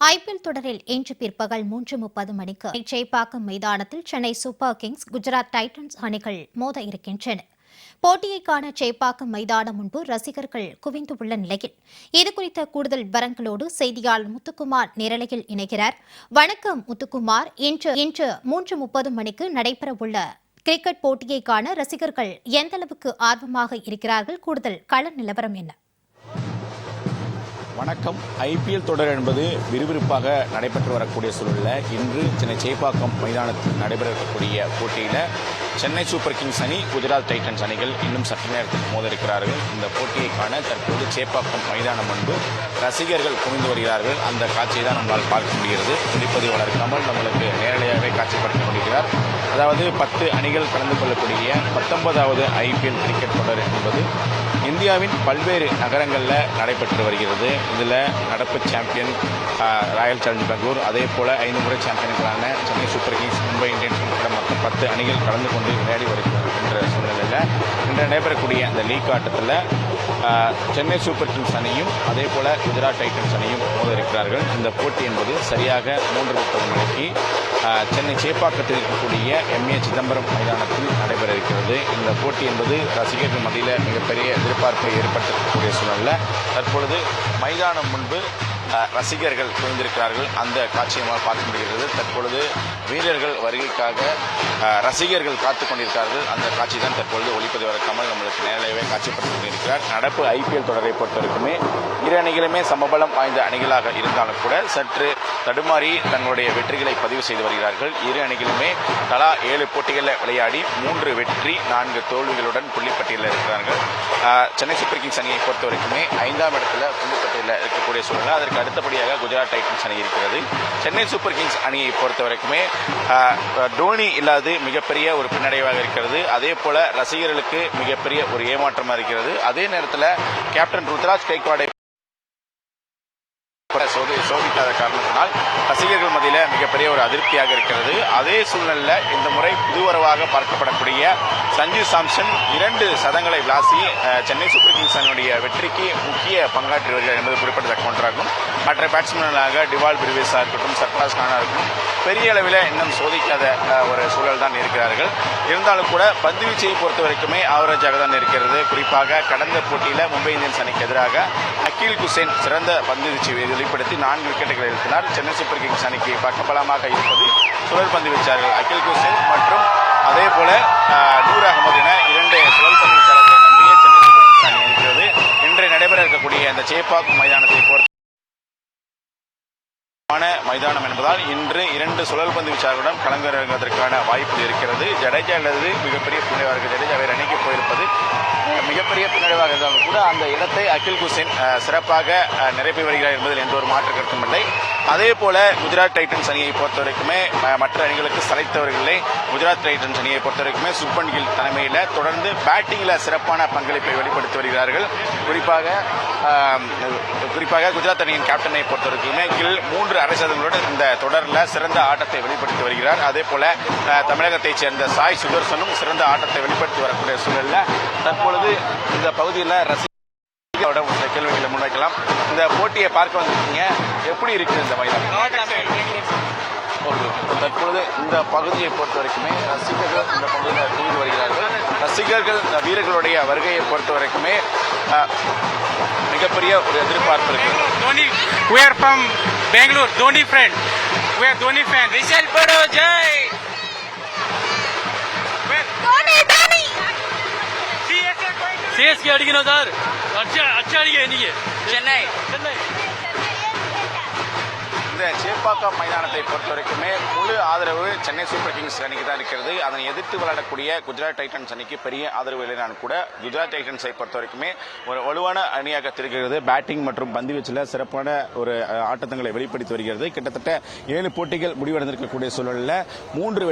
IPL தொடரில் இன்று பிற்பகல் 3:30 மணிக்கு சேப்பாக்கம் மைதானத்தில் Chennai super Kings, Gujarat Titans அணிகள் மோத இருக்கின்றன. போட்டியை காண சேப்பாக்கம் மைதானம் முன்பு ரசிகர்கள் குவிந்துள்ள நிலையில் இதுகுறித்த கூடுதல் விவரங்களோடு செய்தியாளர் முத்துக்குமார் நேரலையில் இணைகிறார். வணக்கம் முத்துக்குமார். இன்று 3:30 மணிக்கு நடைபெறவுள்ள கிரிக்கெட் போட்டியை காண ரசிகர்கள் எந்த அளவுக்கு ஆர்வமாக இருக்கிறார்கள்? கூடுதல் கள நிலவரம் என்ன? வணக்கம். ஐபிஎல் தொடர் என்பது விறுவிறுப்பாக நடைபெற்று வரக்கூடிய சூழலில் இன்று சென்னை சேப்பாக்கம் மைதானத்தில் நடைபெற இருக்கக்கூடிய போட்டியில் சென்னை சூப்பர் கிங்ஸ் அணி, குஜராத் டைட்டன்ஸ் அணிகள் இன்னும் சற்று நேரத்தில் மோத இருக்கிறார்கள். இந்த போட்டியை காண தற்போது சேப்பாக்கம் மைதானம் முன்பு ரசிகர்கள் குவிந்து வருகிறார்கள். அந்த காட்சியை தான் நம்மளால் பார்க்க முடிகிறது. ஒளிப்பதிவாளர் கமல் நம்மளுக்கு நேரடியாகவே காட்சிப்படுத்திக் கொண்டிருக்கிறார். அதாவது 10 அணிகள் கலந்து கொள்ளக்கூடிய 19வது ஐபிஎல் கிரிக்கெட் தொடர் என்பது இந்தியாவின் பல்வேறு நகரங்களில் நடைபெற்று வருகிறது. இதில் நடப்பு சாம்பியன் ராயல் சேலஞ்சர்ஸ் பெங்களூர், அதே போல் 5 முறை சாம்பியன்களான Chennai super kings, Mumbai Indians உட்பட மொத்தம் 10 அணிகள் கலந்து கொண்டு விளையாடி வருகின்ற சூழ்நிலையில் இன்று நடைபெறக்கூடிய இந்த லீக் ஆட்டத்தில் சென்னை சூப்பர் கிங்ஸ் அணியும் அதே போல் குஜராத் டைட்டன்ஸ் அணியும் மோத இருக்கிறார்கள். இந்த போட்டி என்பது சரியாக 3:30 மணிக்கு சென்னை சேப்பாக்கத்தில் இருக்கக்கூடிய எம்ஏ சிதம்பரம் மைதானத்தில் நடைபெற இருக்கிறது. இந்த போட்டி என்பது ரசிகர்கள் மத்தியில் மிகப்பெரிய எதிர்பார்ப்பை ஏற்படுத்தக்கூடிய சூழலில் தற்பொழுது மைதானம் முன்பு ரசிகர்கள் குவிந்திருக்கிறார்கள். அந்த காட்சியை பார்க்க முடிகிறது. தற்பொழுது வீரர்கள் வருகைக்காக ரசிகர்கள் காத்துக் கொண்டிருக்கிறார்கள். அந்த காட்சி தான் தற்பொழுது ஒளிப்பதிவாளர் கமல் நம்மளுக்கு நேரடியாகவே காட்சிப்படுத்திக் கொண்டிருக்கிறார். நடப்பு ஐபிஎல் தொடரை பொறுத்தவரைக்குமே இரு அணிகளுமே சமபலம் வாய்ந்த அணிகளாக இருந்தாலும் கூட சற்று தடுமாறி தங்களுடைய வெற்றிகளை பதிவு செய்து வருகிறார்கள். இரு அணிகளுமே தலா 7 போட்டிகளில் விளையாடி 3 வெற்றி 4 தோல்விகளுடன் புள்ளிப்பட்டியலில் இருக்கிறார்கள். சென்னை சூப்பர் கிங்ஸ் அணியை பொறுத்தவரைக்குமே 5ஆம் இடத்துல புள்ளிப்பட்டியலில் இருக்கக்கூடிய சூழ்நிலை. அதற்கு அடுத்தபடியாக குஜராத் டைட்டன்ஸ் அணி இருக்கிறது. சென்னை சூப்பர் கிங்ஸ் அணியை பொறுத்தவரைக்குமே டோனி இல்லாது மிகப்பெரிய ஒரு பின்னடைவாக இருக்கிறது. அதே போல ரசிகர்களுக்கு மிகப்பெரிய ஒரு ஏமாற்றமாக இருக்கிறது. அதே நேரத்தில் கேப்டன் ருத்ராஜ் கைக்வாடை சோதிக்காத காரணத்தினால் ரசிகர்கள் மத்தியில் மிகப்பெரிய ஒரு அதிருப்தியாக இருக்கிறது. அதே சூழ்நிலையில் இந்த முறை புதுவரவாக பார்க்கப்படக்கூடிய சஞ்சு சாம்சன் 2 சதங்களை விளாசி சென்னை சூப்பர் கிங்ஸ் அணியுடைய வெற்றிக்கு முக்கிய பங்காற்றி வருகிறார் என்பது குறிப்பிடத்தக்க ஒன்றாகும். மற்ற பேட்ஸ்மேன்களாக டிவால் பிரிவேஸாக இருக்கட்டும், சர்ஃப்ராஸ் கானா இருக்கட்டும், பெரிய அளவில் இன்னும் சோதிக்காத ஒரு சூழல் தான் இருக்கிறார்கள். இருந்தாலும் கூட பந்துவீச்சை பொறுத்த வரைக்குமே ஆவரேஜாக தான் இருக்கிறது. குறிப்பாக கடந்த போட்டியில் மும்பை இந்தியன்ஸ் அணிக்கு எதிராக அகில் குசேன் சிறந்த பந்துவீச்சை வெளிப்படுத்தி 4 விக்கெட்டுகளை எழுப்பினார். சென்னை சூப்பர் கிங்ஸ் அணிக்கு பக்கபலமாக இருப்பது சுழல் பந்து வீச்சாளர்கள் அகில் குசேன் மற்றும் அதே போல நூர் அகமது என 2 சுழல் பந்து வீச்சாளர்களை நம்பியே சென்னை சூப்பர் கிங்ஸ் அணி இருக்கிறது. இன்று நடைபெற இருக்கக்கூடிய இந்த சேப்பாக்கம் மைதானத்தை பொறுத்த மைதானம் என்பதால் இன்று 2 சுழல் பந்து வீச்சாளர்களுடன் களமிறங்குவதற்கான வாய்ப்பு இருக்கிறது. ஜடேஜா அல்லது மிகப்பெரிய பின்னடைவாக ஜடேஜாவை அணிக்கு போயிருப்பது மிகப்பெரிய பின்னடைவாக இருந்தாலும் கூட அந்த இடத்தை அகில் குசேன் சிறப்பாக நிரப்பி வருகிறார் என்பதில் எந்த ஒரு மாற்று கருத்தும் இல்லை. அதே போல குஜராத் டைட்டன்ஸ் அணியை பொறுத்தவரைக்குமே மற்ற அணிகளுக்கு சளைத்தவர்களை குஜராத் டைட்டன்ஸ் அணியை பொறுத்தவரைக்குமே சுப்மன் கில் தலைமையில் தொடர்ந்து பேட்டிங்கில் சிறப்பான பங்களிப்பை வெளிப்படுத்தி வருகிறார்கள். குறிப்பாக குஜராத் அணியின் கேப்டனை பொறுத்தவரைக்குமே கில் 3 அரை சதங்களுடன் இந்த தொடரில் சிறந்த ஆட்டத்தை வெளிப்படுத்தி வருகிறார். அதே போல தமிழகத்தைச் சேர்ந்த சாய் சுதர்சனும் சிறந்த ஆட்டத்தை வெளிப்படுத்தி வரக்கூடிய சூழலில் தற்பொழுது இந்த பகுதியில் ரசிகர்களிடம் சில கேள்விகளை முன்வைக்கலாம். இந்த போட்டியை பார்க்க வந்திருக்கீங்க, எப்படி இருக்குது இந்த மைதானம்? தற்பொழுது இந்த பகுதியை பொறுத்த வரைக்குமே ரசிகர்கள் இந்த பகுதியில் குவிந்து வருகிறார்கள். ரசிகர்கள் வீரர்களுடைய வருகையை பொறுத்த வரைக்குமே மிகப்பெரிய ஒரு எதிர்பார்ப்பு இருக்கு. We are from Bangalore, Dhoni friend. We are Dhoni fan. Vishal Pado Jai. CSK அடிக்கணும் சார். அச்சா அடிக்க இன்னைக்கு சென்னை. இந்த சேப்பாக்கம் மைதானத்தை பொறுத்த வரைக்குமே முழு ஆதரவு சென்னை சூப்பர் கிங்ஸ் அணிக்கு தான் இருக்கிறது. அதனை எதிர்த்து விளையாடக்கூடிய குஜராத் டைட்டன்ஸ் அணிக்கு பெரிய ஆதரவு இல்லைனாலும் கூட குஜராத் டைட்டன்ஸை பொறுத்த வரைக்குமே ஒரு வலுவான அணியாக தெரிகிறது. பேட்டிங் மற்றும் பந்துவீச்சில் சிறப்பான ஒரு ஆட்டத்தங்களை வெளிப்படுத்தி வருகிறது. கிட்டத்தட்ட 7 போட்டிகள் முடிவடைந்திருக்கக்கூடிய சூழலில் 3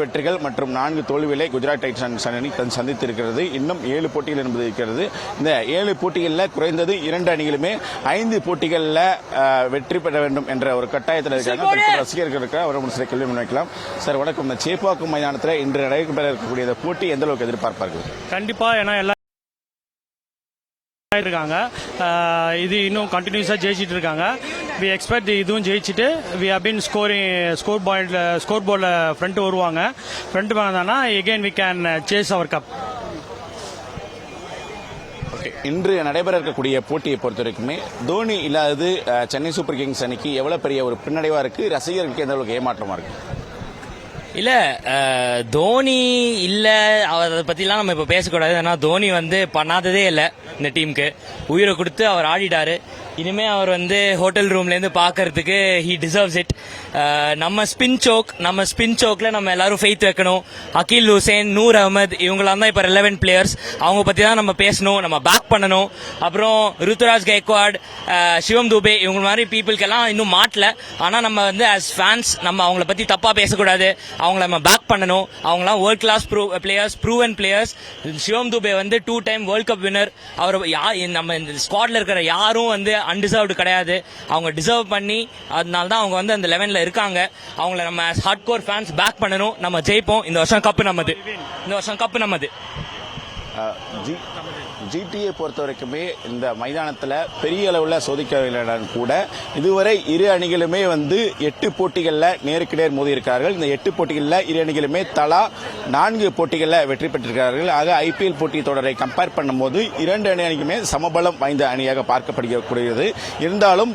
வெற்றிகள் மற்றும் 4 தோல்விகளை குஜராத் டைட்டன்ஸ் அணி சந்தித்து இருக்கிறது. இன்னும் 7 போட்டிகள் என்பது இருக்கிறது. இந்த 7 போட்டிகளில் குறைந்தது 2 அணிகளுமே 5 போட்டிகளில் வெற்றி பெற வேண்டும் என்ற ஒரு கட்டாயத்தில் இருக்காங்க. ரசிகர்கள் இருக்க அவரும் சில கேள்வி முன்வைக்கலாம். சார் வணக்கம். இந்த சேப்பாக்கம் மைதானத்தில் இன்று நடைபெற இருக்கக்கூடிய போட்டி எந்த அளவுக்கு எதிர்பார்ப்பார்கள்? கண்டிப்பா, ஏன்னா எல்லா இருக்காங்க, இது இன்னும் கண்டினியூஸா ஜெயிச்சிட்டு இருக்காங்க. we expect இதுவும் ஜெயிச்சுட்டு we have been ஸ்கோர் போர்டில் ஃப்ரண்ட் வருவாங்க. ஃப்ரண்ட் வந்தாங்கன்னா again we can chase our cup. இன்று நடைபெற இருக்கக்கூடிய போட்டியை பொறுத்த வரைக்குமே தோனி இல்லாதது சென்னை சூப்பர் கிங்ஸ் அணிக்கு எவ்வளவு பெரிய ஒரு பின்னடைவா இருக்கு, ரசிகர்களுக்கு எந்த அளவுக்கு ஏமாற்றமா இருக்கு? இல்ல தோனி இல்ல அதை பத்திலாம் நம்ம இப்ப பேசக்கூடாது. ஏன்னா தோனி பண்ணாததே இல்ல இந்த டீமுக்கு. உயிரை கொடுத்து அவர் ஆடிட்டாரு. இனிமே அவர் ஹோட்டல் ரூம்ல இருந்து பாக்குறதுக்கு ஹி டிசர்வ்ஸ் இட். நம்ம ஸ்பின் சோக்ல நம்ம எல்லாரும் ஃபெய்த் வைக்கணும். அகில் ஹுசேன், நூர் அகமது இவங்களாம் தான் இப்ப ரெலவென்ட் பிளேயர்ஸ். அவங்க பத்தி தான் நம்ம பேசணும், நம்ம பேக் பண்ணணும். அப்புறம் ருத்துராஜ் கைக்வாட், சிவம் துபே இவங்க மாதிரி பீப்புளுக்கெல்லாம் இன்னும் மாட்டல. ஆனா நம்ம ஆஸ் ஃபேன்ஸ் நம்ம அவங்கள பத்தி தப்பா பேசக்கூடாது. அவங்கள நம்ம பேக் பண்ணணும். அவங்களாம் world class players, proven players. Shivam Dube 2 time world cup winner. அவர் நம்ம இந்த ஸ்குவாட்ல இருக்கிற யாரும் அன்டிசர்வ்டு கிடையாது. அவங்க டிசர்வ் பண்ணி அதனால தான் அவங்க அந்த 11ல இருக்காங்க. அவங்கள நம்ம ஹார்ட்கோர் ஃபேன்ஸ் பேக் பண்ணணும். நம்ம ஜெயிப்போம். இந்த வருஷம் கப்பு நம்மது. ஜிடிஏ பொறுத்த வரைக்குமே இந்த மைதானத்தில் பெரிய அளவில் சோதிக்கவில்லைனாலும் கூட இதுவரை இரு அணிகளுமே 8 போட்டிகளில் நேருக்கு நேர் மோதி இருக்கிறார்கள். இந்த 8 போட்டிகளில் இரு அணிகளுமே தலா 4 போட்டிகளில் வெற்றி பெற்றிருக்கிறார்கள். ஆக ஐபிஎல் போட்டி தொடரை கம்பேர் பண்ணும்போது 2 அணிக்குமே சமபலம் வாய்ந்த அணியாக பார்க்கப்படுகிறது. இருந்தாலும்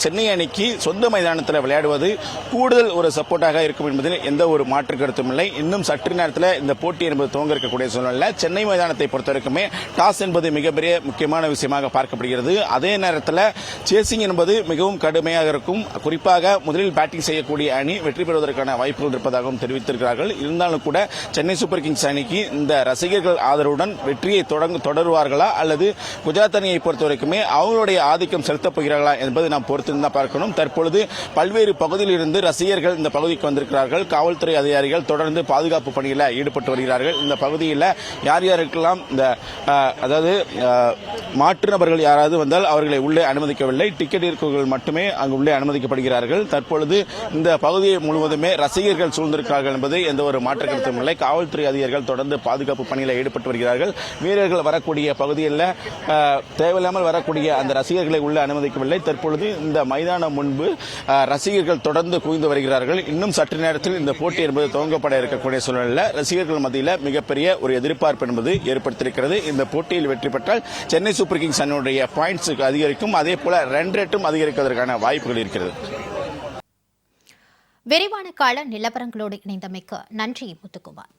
சென்னை அணிக்கு சொந்த மைதானத்தில் விளையாடுவது கூடுதல் ஒரு சப்போர்ட்டாக இருக்கும் என்பதில் எந்த ஒரு மாற்று கருத்தும் இல்லை. இன்னும் சற்று நேரத்தில் இந்த போட்டி என்பது துவங்க இருக்கக்கூடிய சூழ்நிலை. சென்னை மைதானத்தை பொறுத்த வரைக்குமே டாஸ் என்பது மிகப்பெரிய முக்கியமான விஷயமாக பார்க்கப்படுகிறது. அதே நேரத்தில் சேசிங் என்பது மிகவும் கடுமையாக இருக்கும். குறிப்பாக முதலில் பேட்டிங் செய்யக்கூடிய அணி வெற்றி பெறுவதற்கான வாய்ப்புகள் இருப்பதாகவும் தெரிவித்திருக்கிறார்கள். இருந்தாலும் கூட சென்னை சூப்பர் கிங்ஸ் அணிக்கு இந்த ரசிகர்கள் ஆதரவுடன் வெற்றியை தொடருவார்களா அல்லது குஜராத் அணியை பொறுத்த வரைக்குமே அவங்களுடைய ஆதிக்கம் செலுத்தப் போகிறார்களா என்பது நாம் பொறுத்திருந்தா பார்க்கணும். தற்பொழுது பல்வேறு பகுதியில் இருந்து ரசிகர்கள் இந்த பகுதிக்கு வந்திருக்கிறார்கள். காவல்துறை அதிகாரிகள் தொடர்ந்து பாதுகாப்பு பணியில் ஈடுபட்டு வருகிறார்கள். இந்த பகுதியில் யார் யாருக்கெல்லாம் இந்த அதாவது மாற்று நபர்கள் யாராவது வந்தால் அவர்களை உள்ளே அனுமதிக்கவில்லை. டிக்கெட் இருக்கவர்கள் மட்டுமே அங்கு உள்ளே அனுமதிக்கப்படுகிறார்கள். தற்பொழுது இந்த பகுதியை முழுவதுமே ரசிகர்கள் சூழ்ந்திருக்கிறார்கள் என்பது எந்த ஒரு மாற்று கருத்தும் இல்லை. காவல்துறை அதிகாரிகள் தொடர்ந்து பாதுகாப்பு பணியில் ஈடுபட்டு வருகிறார்கள். வீரர்கள் வரக்கூடிய பகுதியில் தேவையில்லாமல் வரக்கூடிய அந்த ரசிகர்களை உள்ளே அனுமதிக்கவில்லை. தற்பொழுது இந்த மைதானம் முன்பு ரசிகர்கள் தொடர்ந்து குவிந்து வருகிறார்கள். இன்னும் சற்று நேரத்தில் இந்த போட்டி என்பது துவங்கப்பட இருக்கக்கூடிய சூழ்நிலையில் ரசிகர்கள் மத்தியில் மிகப்பெரிய ஒரு எதிர்பார்ப்பு என்பது ஏற்படுத்தியிருக்கிறது. இந்த போட்டியில் வெற்றி பெற்றால் சென்னை சூப்பர் கிங்ஸ் அணியுடைய பாயிண்ட்ஸ் அதிகரிக்கும். அதே போல ரன் ரேட்டும் அதிகரிப்பதற்கான வாய்ப்புகள் இருக்கிறது. விரிவான கால நிலவரங்களோடு இணைந்தமைக்கு நன்றி முத்துக்குமார்.